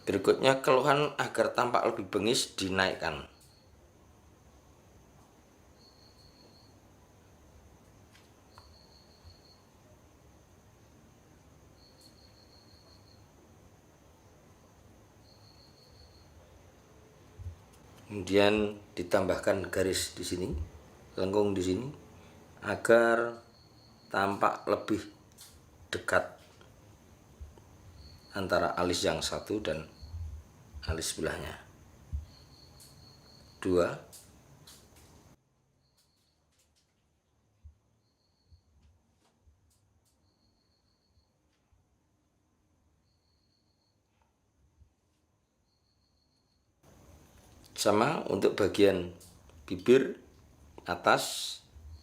Berikutnya, keluhan agar tampak lebih bengis dinaikkan. Kemudian ditambahkan garis di sini, lengkung di sini, agar tampak lebih dekat antara alis yang satu dan alis sebelahnya. 2. Sama untuk bagian bibir atas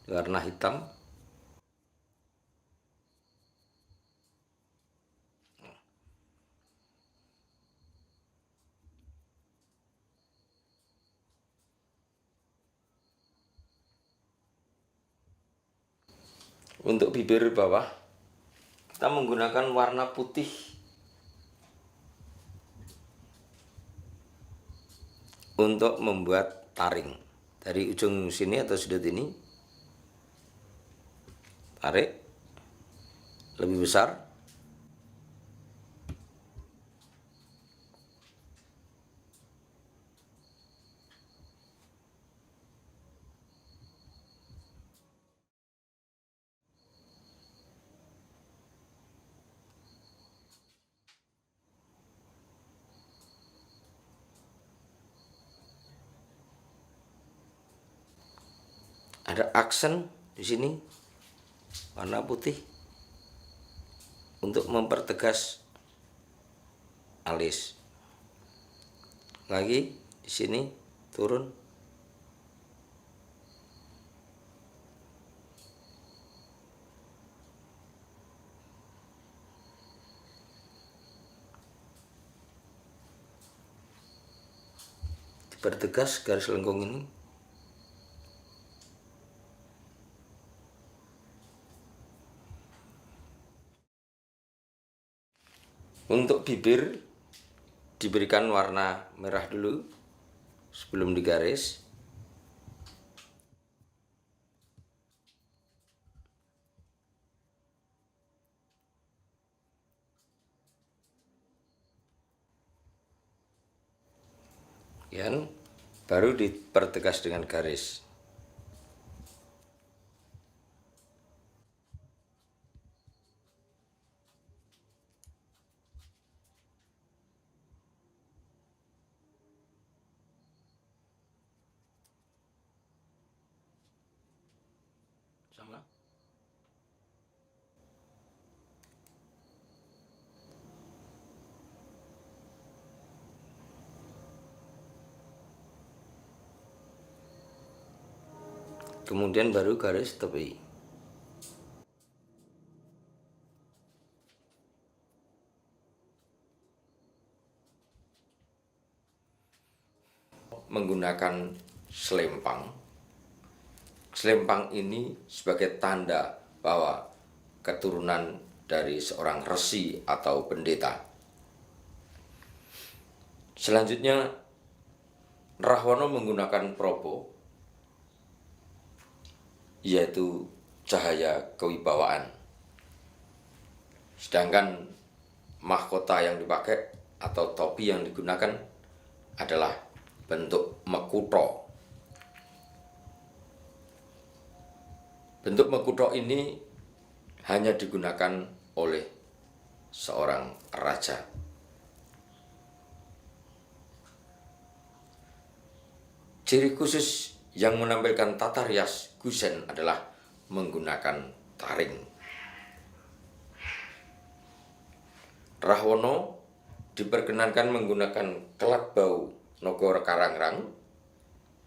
warna hitam. Untuk bibir bawah kita menggunakan warna putih untuk membuat taring. Dari ujung sini atau sudut ini tarik lebih besar. Ada aksen di sini warna putih untuk mempertegas alis. Lagi di sini turun. Dipertegas garis lengkung ini. Untuk bibir diberikan warna merah dulu sebelum digaris. Kemudian baru dipertegas dengan garis. Sama. Kemudian baru garis tepi. Menggunakan selempang. Selempang ini sebagai tanda bahwa keturunan dari seorang resi atau pendeta. Selanjutnya, Rahwana menggunakan propo, yaitu cahaya kewibawaan. Sedangkan mahkota yang dipakai atau topi yang digunakan adalah bentuk mekutho. Bentuk mekutho ini hanya digunakan oleh seorang raja. Ciri khusus yang menampilkan tata rias Gusen adalah menggunakan taring. Rahwana diperkenankan menggunakan kelat bau Nagara Karangrang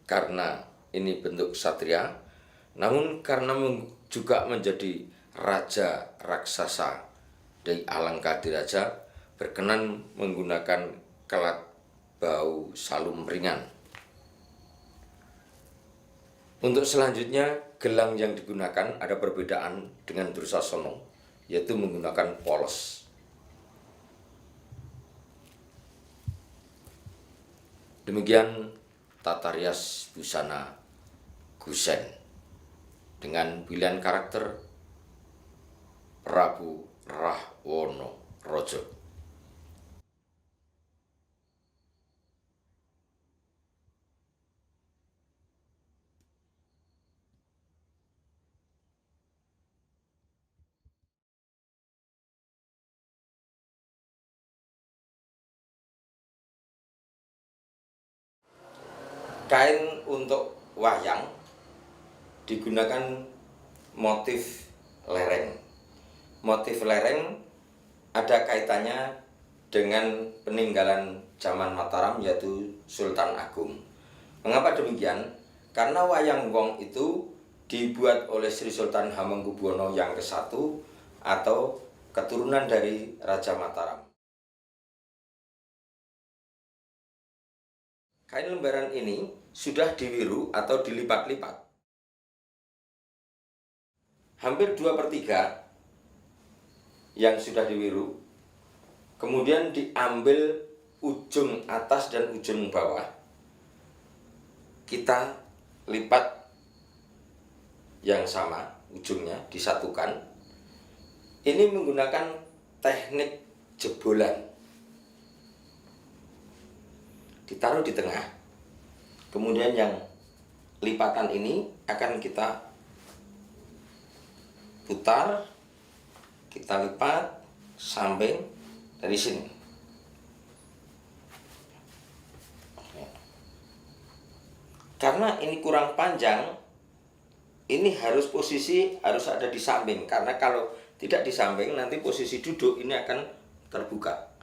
karena ini bentuk satria, namun karena juga menjadi raja raksasa dari Alangkadiraja berkenan menggunakan kelat bau salum ringan. Untuk selanjutnya, gelang yang digunakan ada perbedaan dengan Dursasana, yaitu menggunakan polos. Demikian tata rias busana Gusen dengan pilihan karakter Prabu Rahwana Raja. Kain untuk wayang digunakan motif lereng. Motif lereng ada kaitannya dengan peninggalan zaman Mataram, yaitu Sultan Agung. Mengapa demikian? Karena wayang wong itu dibuat oleh Sri Sultan Hamengkubuwono yang ke-1 atau keturunan dari Raja Mataram. Kain lembaran ini sudah diwiru atau dilipat-lipat. Hampir 2/3 yang sudah diwiru, kemudian diambil ujung atas dan ujung bawah. Kita lipat yang sama, ujungnya disatukan. Ini menggunakan teknik jebolan. Ditaruh di tengah, kemudian yang lipatan ini akan kita putar, kita lipat samping dari sini. Karena ini kurang panjang, ini posisi harus ada di samping, karena kalau tidak di samping nanti posisi duduk ini akan terbuka.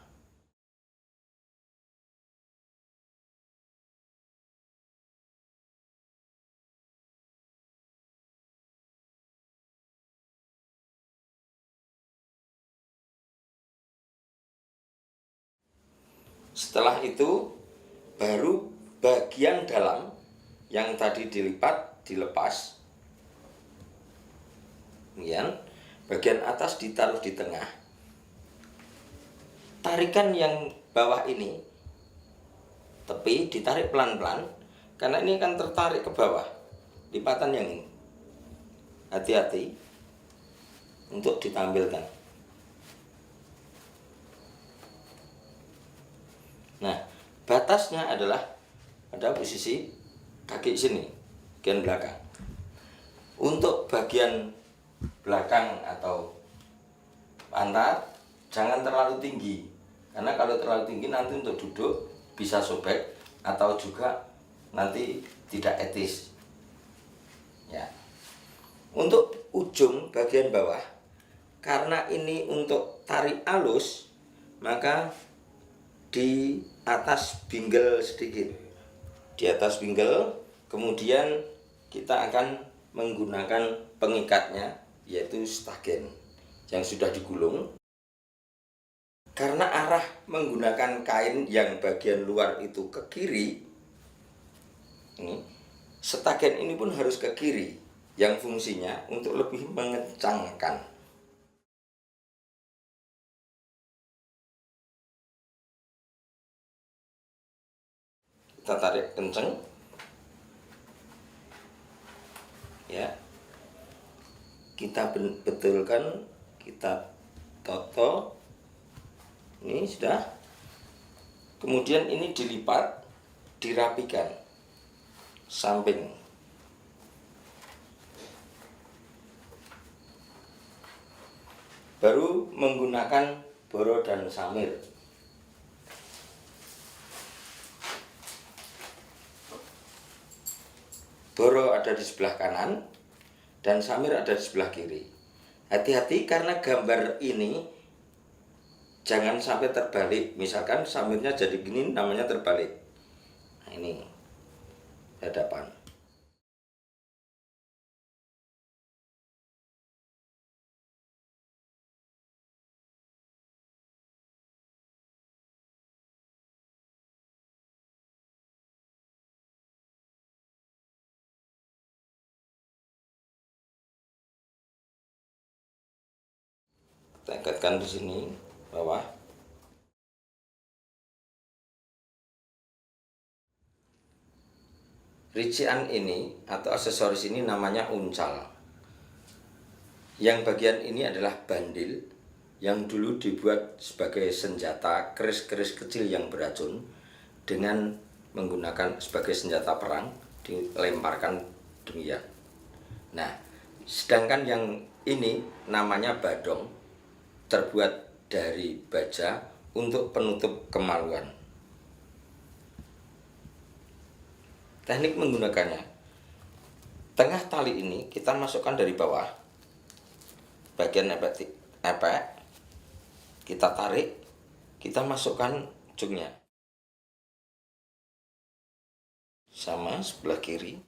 Setelah itu baru bagian dalam yang tadi dilipat dilepas. Kemudian bagian atas ditaruh di tengah. Tarikan yang bawah ini, tepi ditarik pelan-pelan, karena ini akan tertarik ke bawah. Lipatan yang ini, hati-hati untuk ditampilkan. Nah, batasnya adalah pada posisi kaki sini, bagian belakang. Untuk bagian belakang atau pantat jangan terlalu tinggi, karena kalau terlalu tinggi nanti untuk duduk bisa sobek atau juga nanti tidak etis. Ya. Untuk ujung bagian bawah, karena ini untuk tarik alus, maka di atas binggel sedikit, di atas binggel, kemudian kita akan menggunakan pengikatnya, yaitu stagen yang sudah digulung. Karena arah menggunakan kain yang bagian luar itu ke kiri, ini stagen ini pun harus ke kiri, yang fungsinya untuk lebih mengencangkan. Kita tarik kenceng, ya, kita betulkan, kita toto, ini sudah. Kemudian ini dilipat, dirapikan samping. Baru menggunakan boro dan samir. Boro ada di sebelah kanan dan samir ada di sebelah kiri. Hati-hati karena gambar ini jangan sampai terbalik. Misalkan samirnya jadi gini, namanya terbalik. Nah, ini hadapan. Kita ikatkan di sini bawah. Rincian ini atau aksesoris ini namanya uncal. Yang bagian ini adalah bandil yang dulu dibuat sebagai senjata keris-keris kecil yang beracun dengan menggunakan sebagai senjata perang, dilemparkan demikian. Nah, sedangkan yang ini namanya badong, terbuat dari baja untuk penutup kemaluan. Teknik menggunakannya, tengah tali ini kita masukkan dari bawah, bagian epek, kita tarik, kita masukkan ujungnya. Sama sebelah kiri.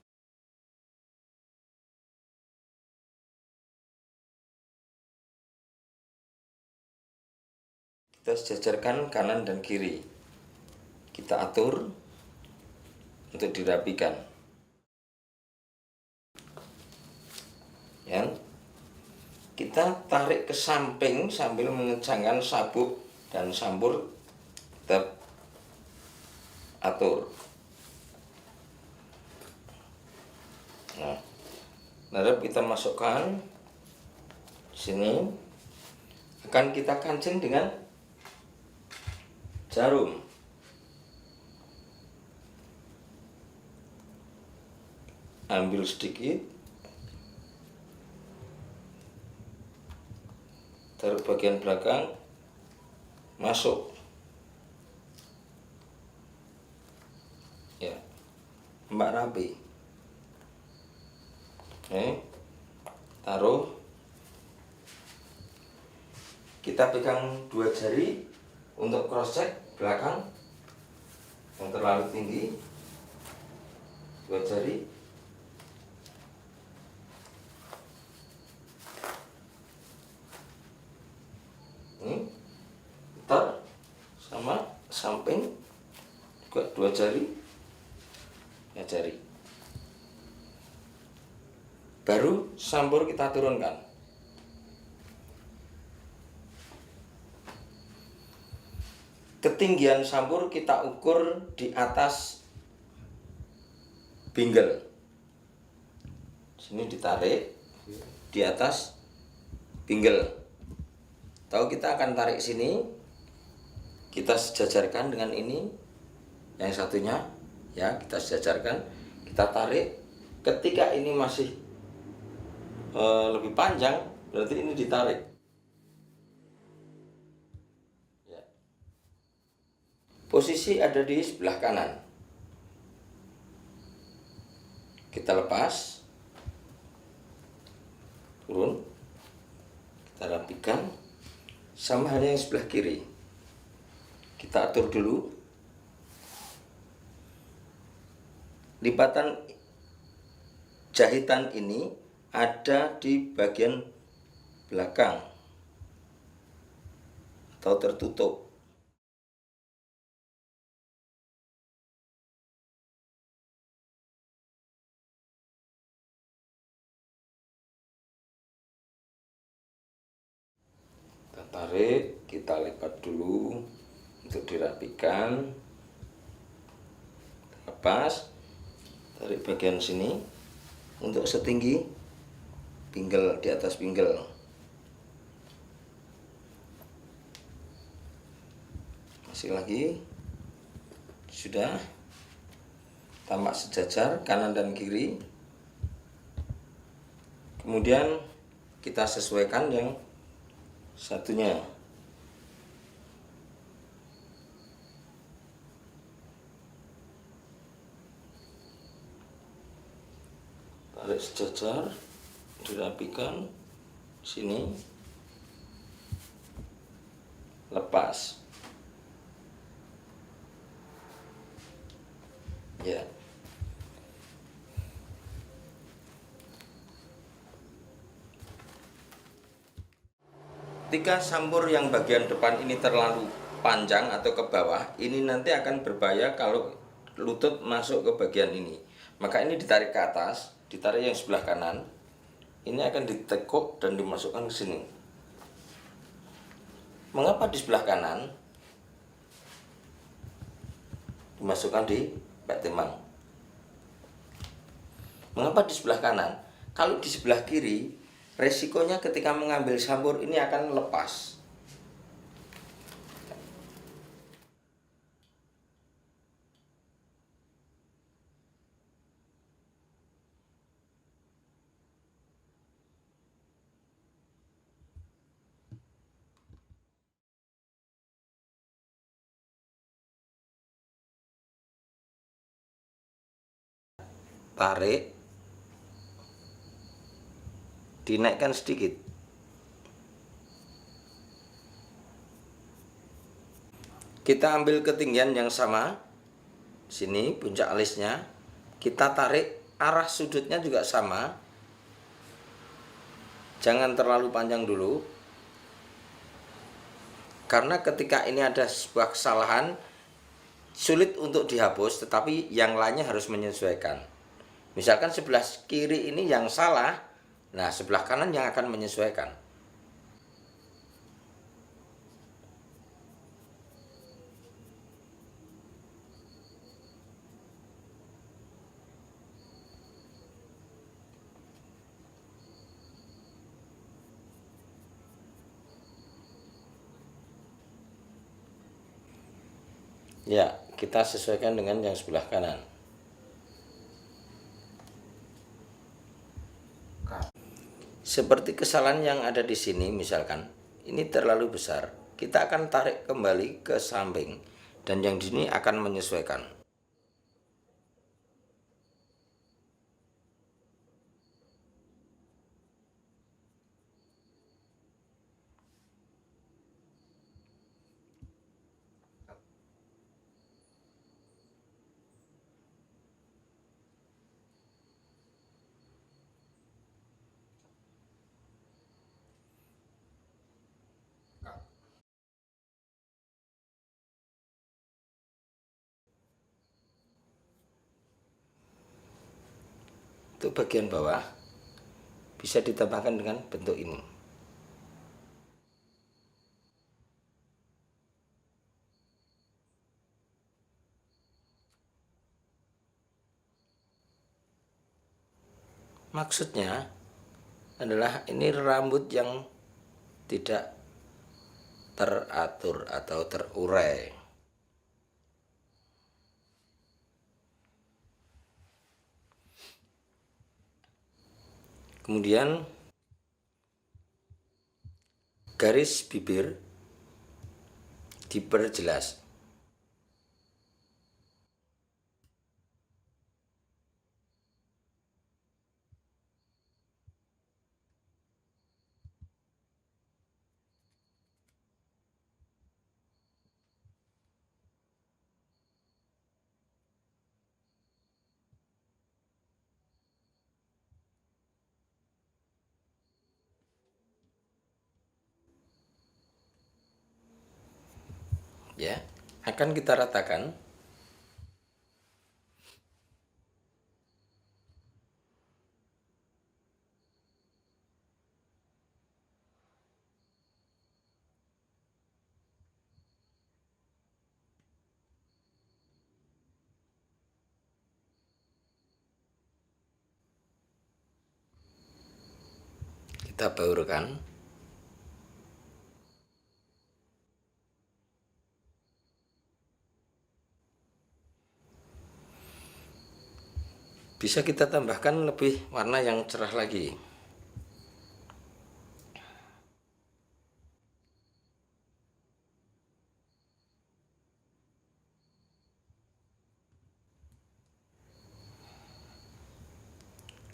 Kita sejajarkan kanan dan kiri. Kita atur untuk dirapikan. Ya. Kita tarik ke samping sambil mengencangkan sabuk dan sambur, kita atur. Nah, lalu kita masukkan sini, akan kita kancing dengan jarum. Ambil sedikit, taruh bagian belakang, masuk. Ya, mbak rapi. Oke, taruh. Kita pegang 2 jari untuk cross check belakang yang terlalu tinggi. 2 jari. Putar sama samping juga 2 jari, 2 jari. Baru sambur kita turunkan. Ketinggian sambur kita ukur di atas pinggel. Sini ditarik di atas pinggel. Tahu kita akan tarik sini, kita sejajarkan dengan ini, yang satunya ya kita sejajarkan, kita tarik. Ketika ini masih lebih panjang, berarti ini ditarik. Ya. Posisi ada di sebelah kanan. Kita lepas, turun, kita rapikan. Sama halnya yang sebelah kiri, kita atur dulu. Lipatan jahitan ini ada di bagian belakang atau tertutup. Kita tarik, kita lipat dulu untuk dirapikan. Lepas, tarik bagian sini untuk setinggi pinggel, di atas pinggel. Masih lagi, sudah. Tamak sejajar kanan dan kiri. Kemudian kita sesuaikan yang satunya. Tarik sejajar, dirapikan sini, lepas. Ya. Ketika sambur yang bagian depan ini terlalu panjang atau ke bawah, ini nanti akan berbahaya kalau lutut masuk ke bagian ini. Maka ini ditarik ke atas, ditarik yang sebelah kanan. Ini akan ditekuk dan dimasukkan ke sini. Mengapa di sebelah kanan? Dimasukkan di bak timang. Mengapa di sebelah kanan? Kalau di sebelah kiri, resikonya ketika mengambil sambur ini akan lepas. Tarik, dinaikkan sedikit. Kita ambil ketinggian yang sama. Sini puncak alisnya. Kita tarik, arah sudutnya juga sama. Jangan terlalu panjang dulu. Karena ketika ini ada sebuah kesalahan, sulit untuk dihapus, tetapi yang lainnya harus menyesuaikan. Misalkan sebelah kiri ini yang salah, nah sebelah kanan yang akan menyesuaikan. Ya, kita sesuaikan dengan yang sebelah kanan. Seperti kesalahan yang ada di sini, misalkan ini terlalu besar, kita akan tarik kembali ke samping dan yang di sini akan menyesuaikan. Untuk bagian bawah bisa ditambahkan dengan bentuk ini. Maksudnya adalah ini rambut yang tidak teratur atau terurai. Kemudian garis bibir diperjelas. Ya, akan kita ratakan. Kita baurkan. Bisa kita tambahkan lebih warna yang cerah lagi.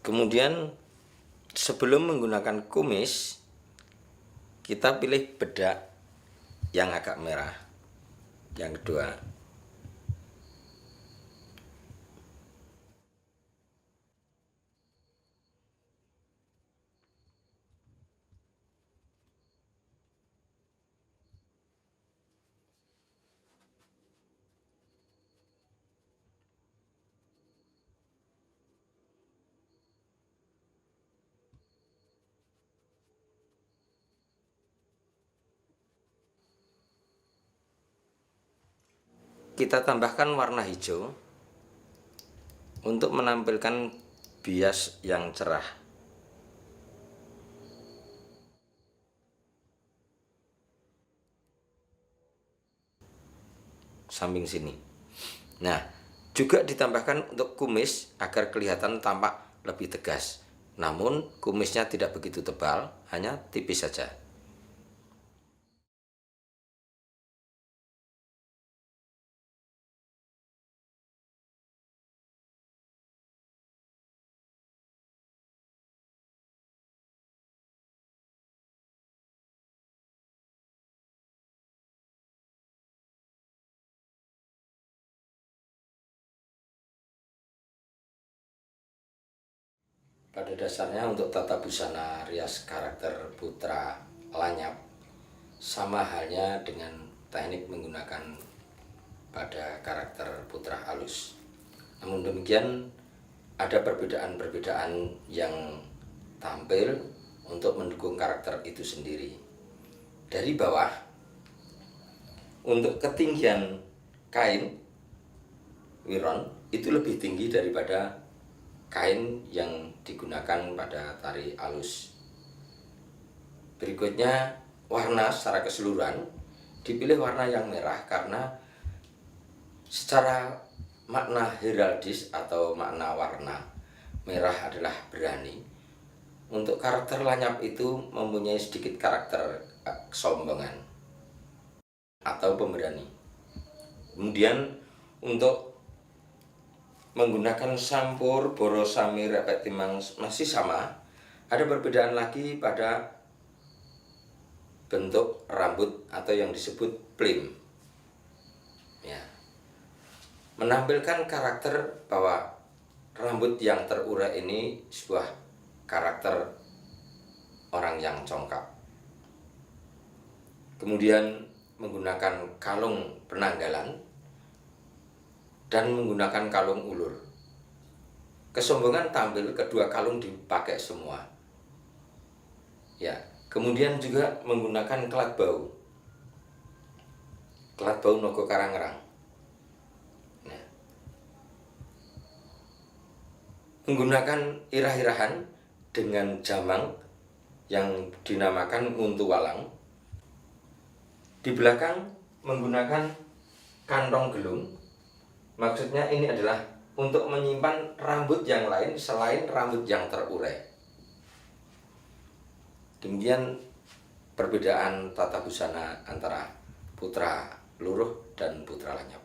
Kemudian sebelum menggunakan kumis, kita pilih bedak yang agak merah. Yang kedua, kita tambahkan warna hijau untuk menampilkan bias yang cerah. Samping sini. Nah, juga ditambahkan untuk kumis agar kelihatan tampak lebih tegas. Namun kumisnya tidak begitu tebal, hanya tipis saja. Pada dasarnya untuk tata busana rias karakter putra Lanyap sama halnya dengan teknik menggunakan pada karakter putra halus. Namun demikian ada perbedaan-perbedaan yang tampil untuk mendukung karakter itu sendiri. Dari bawah, untuk ketinggian kain wiron itu lebih tinggi daripada kain yang digunakan pada tari alus. Berikutnya, warna secara keseluruhan dipilih warna yang merah karena secara makna heraldis atau makna warna, merah adalah berani. Untuk karakter Lanyap itu mempunyai sedikit karakter kesombongan atau pemberani. Kemudian untuk menggunakan sampur, boros, samir, repek, timang masih sama. Ada perbedaan lagi pada bentuk rambut atau yang disebut plim. Ya. Menampilkan karakter bahwa rambut yang terurai ini sebuah karakter orang yang congkak. Kemudian menggunakan kalung penanggalan dan menggunakan kalung ulur. Kesombongan tampil, kedua kalung dipakai semua. Ya, kemudian juga menggunakan kelat bau. Kelat bau Nogo Karangerang. Nah, menggunakan irah-irahan dengan jamang yang dinamakan nguntu walang. Di belakang menggunakan kantong gelung. Maksudnya ini adalah untuk menyimpan rambut yang lain selain rambut yang terurai. Demikian perbedaan tata busana antara putra Luruh dan putra Lanyap.